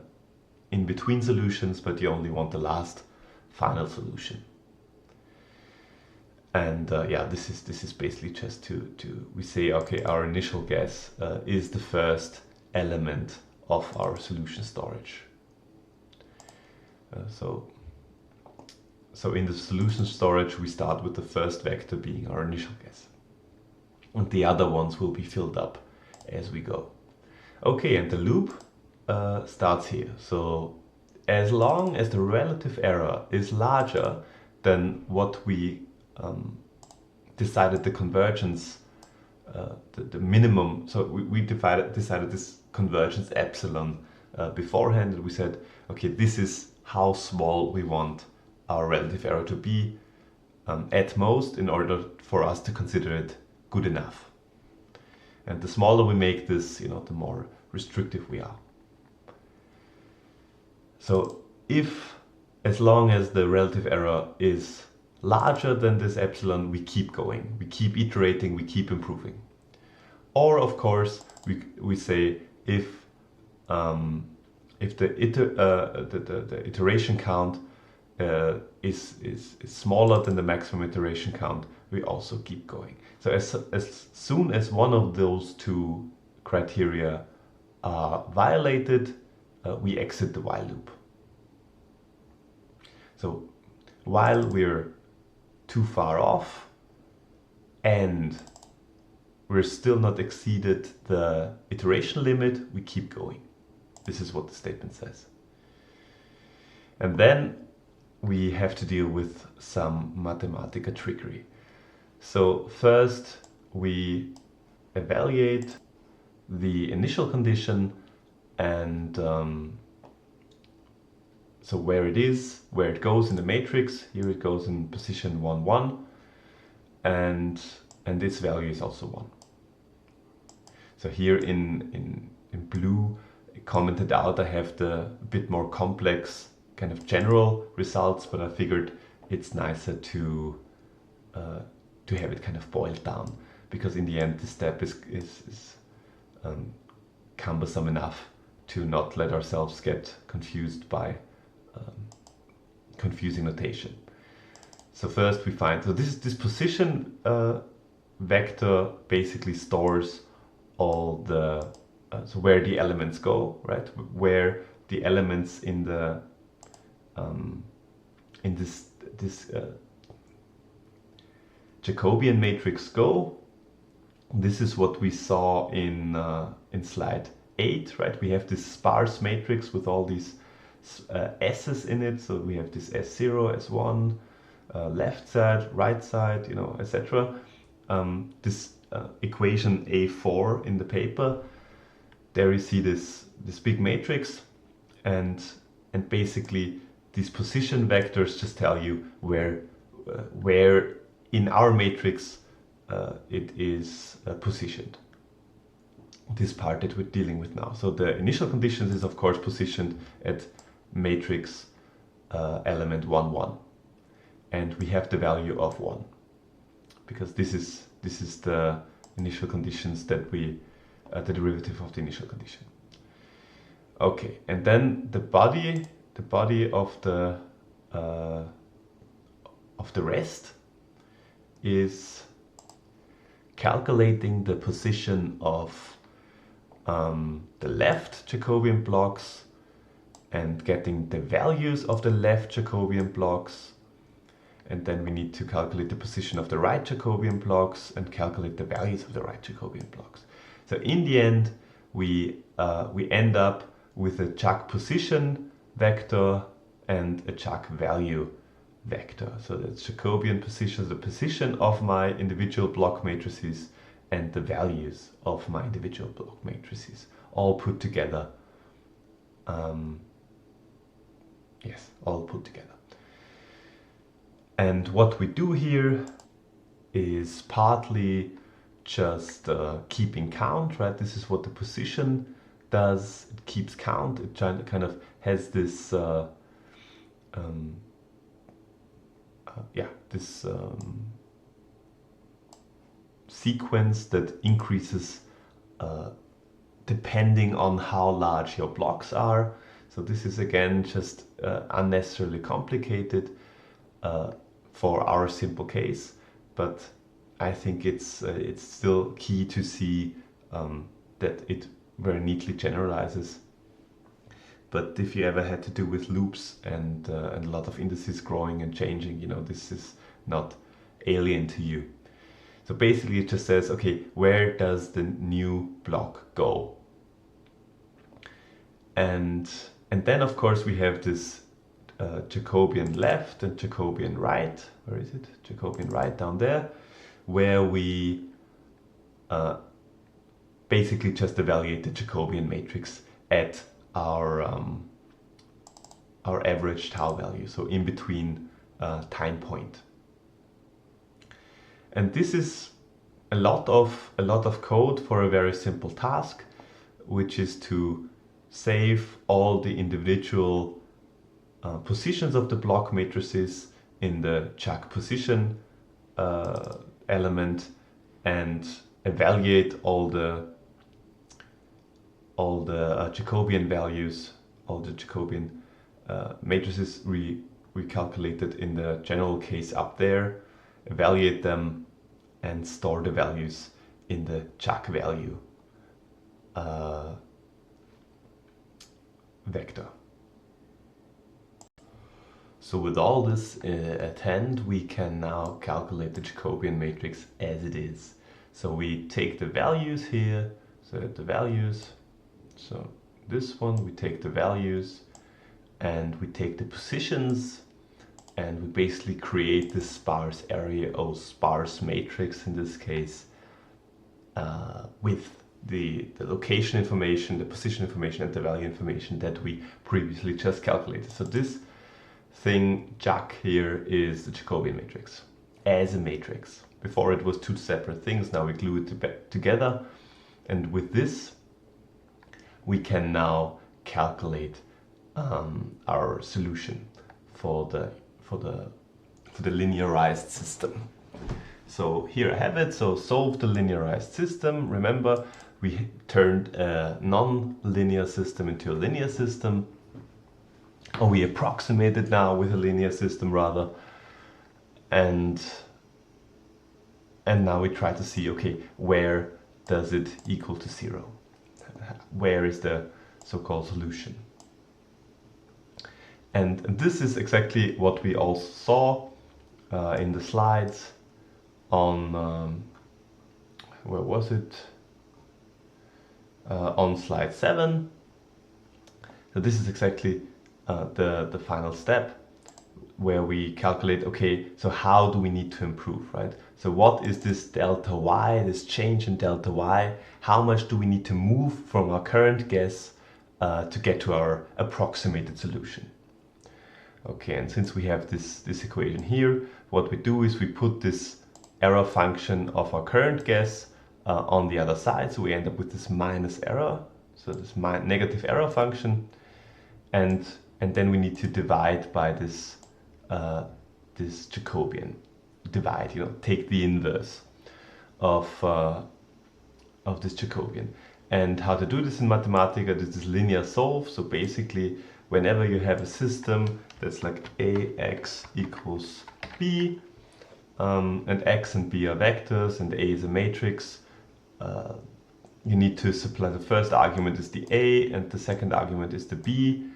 in-between solutions, but you only want the last final solution. And this is basically just to we say, okay, our initial guess is the first element of our solution storage. So in the solution storage, we start with the first vector being our initial guess, and the other ones will be filled up as we go. Okay, and the loop starts here. So as long as the relative error is larger than what we decided the convergence, the minimum. So we decided this convergence epsilon beforehand, and we said, okay, this is how small we want our relative error to be at most in order for us to consider it good enough. And the smaller we make this, the more restrictive we are. So as long as the relative error is larger than this epsilon, we keep going, we keep iterating, we keep improving. Or of course, we say if the iteration count is smaller than the maximum iteration count, we also keep going. So as soon as one of those two criteria are violated, we exit the while loop. So while we're too far off and we're still not exceeded the iteration limit, we keep going. This is what the statement says. And then we have to deal with some Mathematica trickery. So first we evaluate the initial condition, and so where it goes in the matrix. Here it goes in position 1, 1, and this value is also 1. So here in blue, commented out, I have the bit more complex kind of general results, but I figured it's nicer to have it kind of boiled down, because in the end this step is cumbersome enough to not let ourselves get confused by confusing notation. So first we find, so this position vector basically stores all the, so where the elements go, right? Where the elements in the, in this Jacobian matrix go. This is what we saw in slide 8, right? We have this sparse matrix with all these S's in it. So we have this S0, S1, left side, right side, you know, etc. This equation A4 in the paper, there you see this big matrix, and basically these position vectors just tell you where in our matrix it is positioned. This part that we're dealing with now. So the initial conditions is of course positioned at matrix element 1, 1, and we have the value of 1 because this is the initial conditions that we the derivative of the initial condition. Okay, and then the body of the rest is calculating the position of the left Jacobian blocks and getting the values of the left Jacobian blocks, and then we need to calculate the position of the right Jacobian blocks and calculate the values of the right Jacobian blocks. So in the end we end up with a Jac position vector and a Jac value vector. So that's Jacobian positions, the position of my individual block matrices and the values of my individual block matrices, all put together. Yes, all put together. And what we do here is partly just keeping count, right? This is what the position does. It keeps count. It kind of has this sequence that increases depending on how large your blocks are. So this is again just unnecessarily complicated for our simple case, but I think it's still key to see that it very neatly generalizes. But if you ever had to do with loops and a lot of indices growing and changing, you know, this is not alien to you. So basically it just says, okay, where does the new block go? And then of course we have this Jacobian left and Jacobian right. Where is it? Jacobian right down there, where we basically just evaluate the Jacobian matrix at our average tau value, so in between time point. And this is a lot of code for a very simple task, which is to save all the individual positions of the block matrices in the Jac position element and evaluate all the Jacobian values, all the Jacobian matrices recalculated in the general case up there, evaluate them and store the values in the Jac value vector. So with all this at hand, we can now calculate the Jacobian matrix as it is. So we take the values here, so the values, so this one, we take the values and we take the positions and we basically create this sparse area or sparse matrix in this case with the location information, the position information and the value information that we previously just calculated. So this thing Jac here is the Jacobian matrix as a matrix. Before it was two separate things, now we glue it together, and with this we can now calculate our solution for the linearized system. So here I have it. So solve the linearized system. Remember, we turned a non-linear system into a linear system, or we approximate it now with a linear system rather. and now we try to see, okay, where does it equal to 0? Where is the so-called solution? And this is exactly what we also saw in the slides on, where was it? On slide 7. So this is exactly the final step, where we calculate, okay, so how do we need to improve, right? So what is this delta y, this change in delta y? How much do we need to move from our current guess to get to our approximated solution? Okay, and since we have this equation here, what we do is we put this error function of our current guess on the other side, so we end up with this minus error, so this negative error function, and then we need to divide by this this Jacobian divide, take the inverse of this Jacobian. And how to do this in Mathematica, this is linear solve. So basically, whenever you have a system that's like ax equals b, and x and b are vectors and a is a matrix, you need to supply the first argument is the a and the second argument is the b.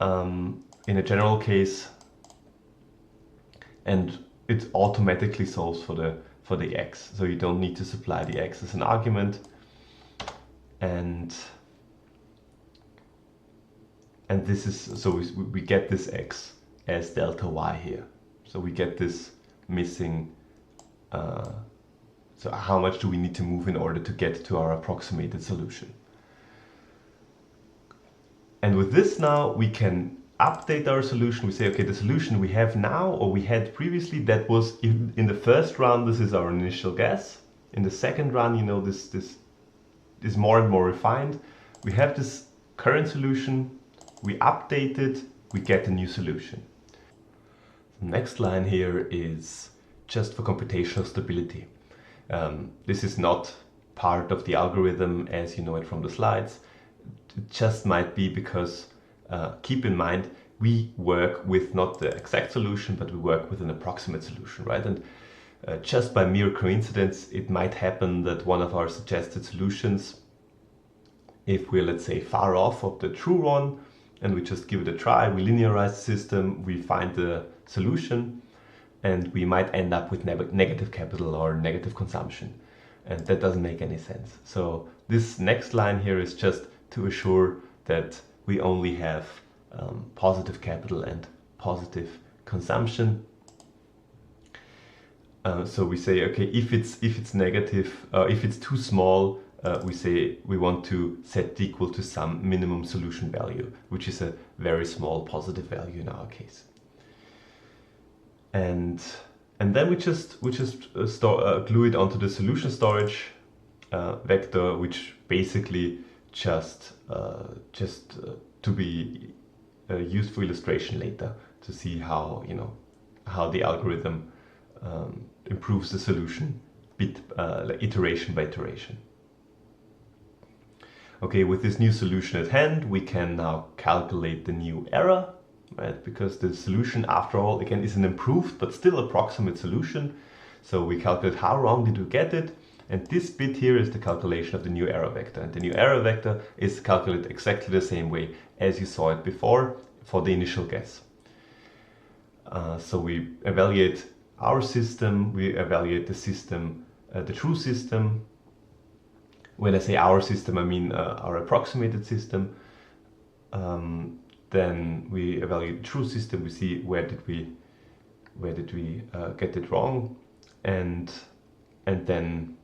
In a general case, and it automatically solves for the x, so you don't need to supply the x as an argument, and this is, so we get this x as delta y here, so we get this missing, so how much do we need to move in order to get to our approximated solution? And with this now we can update our solution. We say, okay, the solution we have now, or we had previously, that was in the first run, this is our initial guess. In the second run, this is more and more refined. We have this current solution, we update it, we get a new solution. The next line here is just for computational stability. This is not part of the algorithm as you know it from the slides. It just might be because keep in mind, we work with not the exact solution, but we work with an approximate solution, right? And just by mere coincidence, it might happen that one of our suggested solutions, if we're, let's say, far off of the true one, and we just give it a try, we linearize the system, we find the solution, and we might end up with negative capital or negative consumption. And that doesn't make any sense. So this next line here is just to assure that we only have positive capital and positive consumption. So we say, okay, if it's negative, if it's too small, we say we want to set it equal to some minimum solution value, which is a very small positive value in our case. And then we just glue it onto the solution storage vector, which basically just to be used for illustration later, to see how how the algorithm improves the solution like iteration by iteration. Okay, with this new solution at hand, we can now calculate the new error, right? Because the solution, after all, again, is an improved but still approximate solution. So we calculate how wrong did we get it, and this bit here is the calculation of the new error vector. And the new error vector is calculated exactly the same way as you saw it before for the initial guess. So we evaluate our system, we evaluate the system, the true system. When I say our system, I mean our approximated system. Then we evaluate the true system. We see where did we get it wrong, and then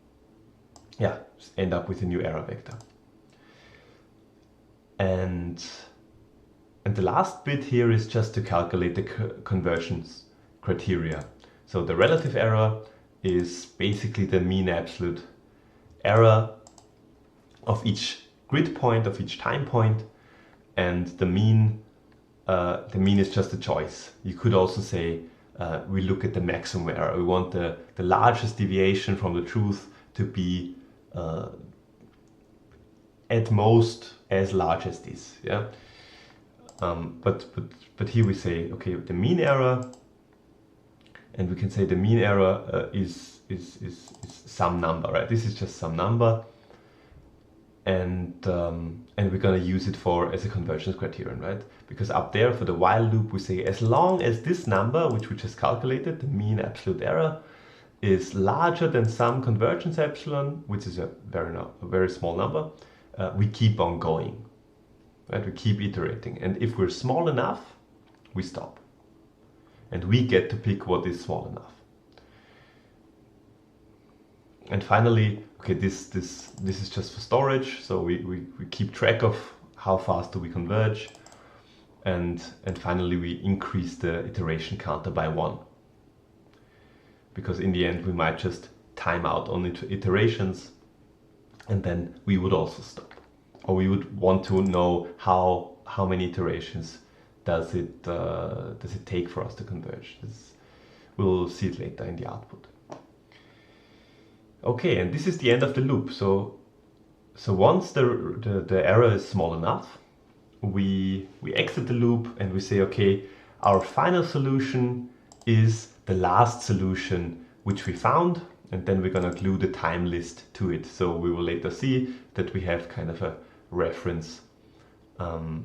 end up with a new error vector. And the last bit here is just to calculate the convergence criteria. So the relative error is basically the mean absolute error of each grid point, of each time point, and the mean is just a choice. You could also say we look at the maximum error. We want the largest deviation from the truth to be at most as large as this. Yeah. But here we say, okay, the mean error and we can say the mean error is some number, right? This is just some number, and we're going to use it as a convergence criterion, right? Because up there for the while loop we say as long as this number, which we just calculated, the mean absolute error, is larger than some convergence epsilon, which is a very small number, we keep on going, right? We keep iterating, and if we're small enough, we stop, and we get to pick what is small enough. And finally, okay, this is just for storage, so we keep track of how fast do we converge, and finally we increase the iteration counter by 1. Because in the end we might just time out on iterations, and then we would also stop. Or we would want to know how many iterations does it take for us to converge. We'll see it later in the output. Okay, and this is the end of the loop. So once the error is small enough, we exit the loop and we say, okay, our final solution is the last solution which we found, and then we're going to glue the time list to it. So we will later see that we have kind of a reference to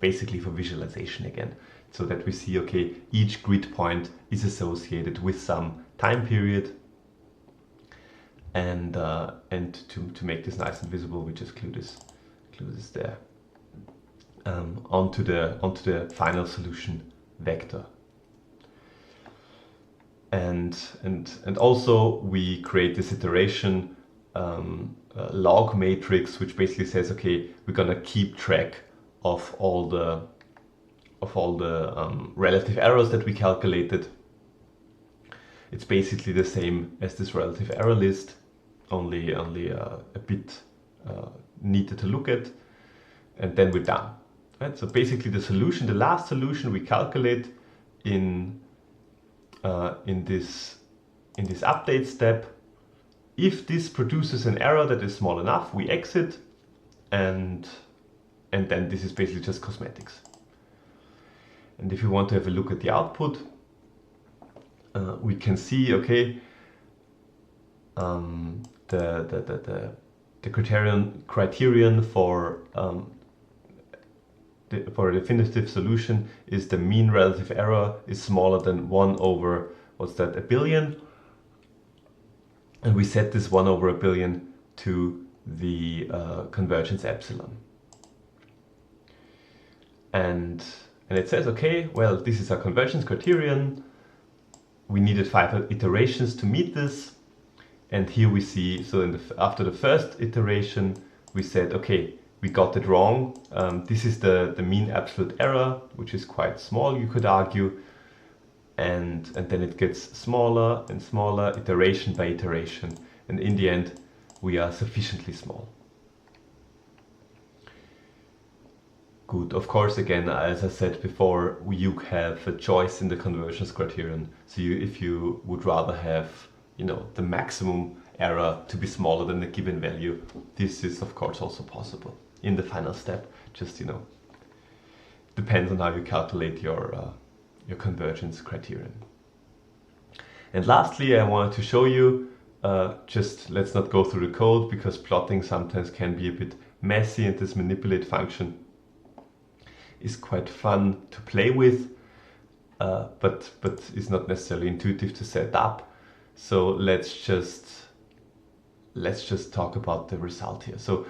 basically for visualization again, so that we see, okay, each grid point is associated with some time period, and to make this nice and visible, we just glue this there onto the final solution vector. And also we create this iteration log matrix, which basically says, okay, we're gonna keep track of all the relative errors that we calculated. It's basically the same as this relative error list, only a bit neater to look at, and then we're done. Right? So basically the last solution we calculate in this update step. If this produces an error that is small enough, we exit, and then this is basically just cosmetics. And if you want to have a look at the output, we can see, okay, the criterion for a definitive solution is the mean relative error is smaller than 1 over, what's that, a billion? And we set this 1 over a billion to the convergence epsilon. And it says, okay, well, this is our convergence criterion. We needed 5 iterations to meet this. And here we see, so after the first iteration, we said, okay, we got it wrong. This is the mean absolute error, which is quite small, you could argue. And then it gets smaller and smaller, iteration by iteration. And in the end, we are sufficiently small. Good. Of course, again, as I said before, you have a choice in the convergence criterion. So if you would rather have, the maximum error to be smaller than the given value, this is of course also possible in the final step. Just, depends on how you calculate your convergence criterion. And lastly, I wanted to show you, just let's not go through the code, because plotting sometimes can be a bit messy, and this manipulate function is quite fun to play with, but is not necessarily intuitive to set up. So let's just talk about the result here. So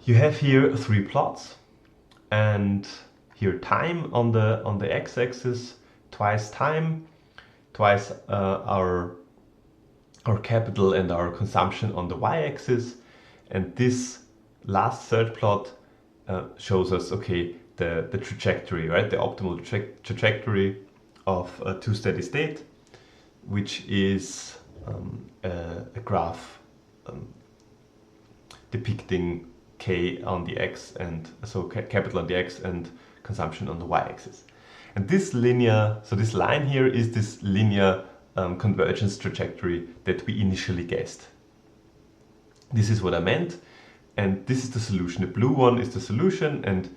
you have here 3 plots, and here time on the x-axis, twice time, twice our capital and our consumption on the y-axis, and this last third plot shows us, okay, the trajectory, right? The optimal trajectory of a 2 steady state, which is a graph depicting k on the x, and so capital on the x and consumption on the y-axis. And this line here is this linear convergence trajectory that we initially guessed. This is what I meant. And this is the solution. The blue one is the solution, and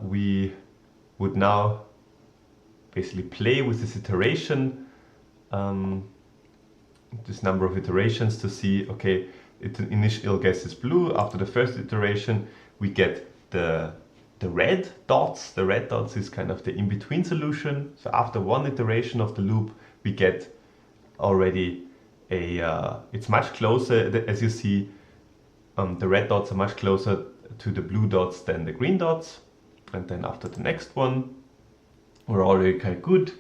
we would now basically play with this iteration, this number of iterations to see, okay, the initial guess is blue. After the first iteration, we get the red dots. The red dots is kind of the in-between solution. So after one iteration of the loop, we get already it's much closer, as you see, the red dots are much closer to the blue dots than the green dots. And then after the next one, we're already quite good.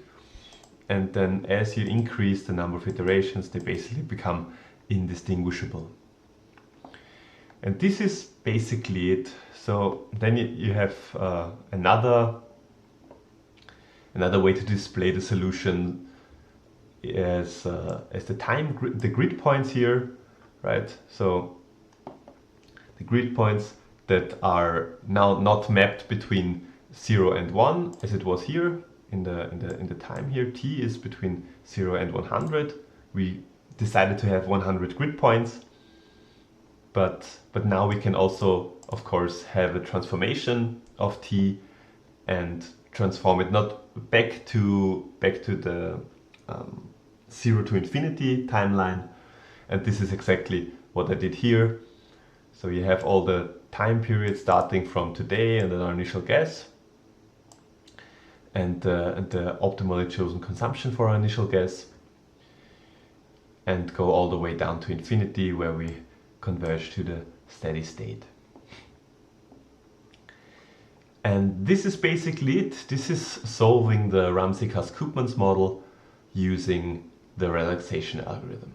And then as you increase the number of iterations, they basically become indistinguishable. And this is basically it. So then you have another way to display the solution as the grid points here, right? So the grid points that are now not mapped between 0 and 1 as it was here in the time here. T is between 0 and 100. We decided to have 100 grid points, but now we can also, of course, have a transformation of T and transform it not back to the 0 to infinity timeline. And this is exactly what I did here. So you have all the time periods starting from today and then our initial guess, and the optimally chosen consumption for our initial guess, and go all the way down to infinity where we converge to the steady state. And this is basically it. This is solving the Ramsey-Cass-Koopmans model using the relaxation algorithm.